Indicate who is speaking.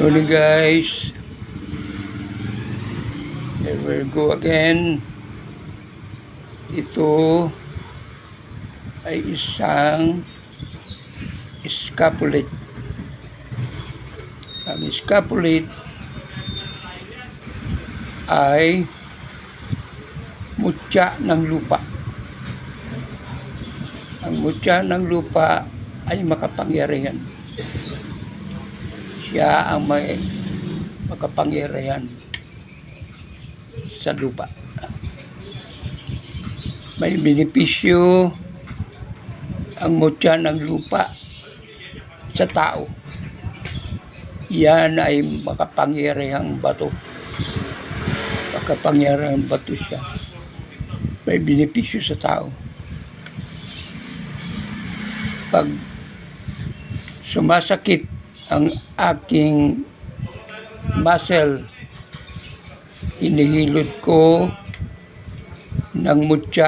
Speaker 1: Morning guys, here we go again. Ito ay isang scapulet. Ang scapulet ay mutya ng lupa. Ang mutya ng lupa ay makapangyarihan. Siya ang may makapangyarihan sa lupa. May benepisyo ang mutya ng lupa sa tao. Yan ay makapangyarihang bato. Makapangyarihang bato siya. May benepisyo sa tao. Pag sumasakit ang aking muscle, hinihilot ko ng mutya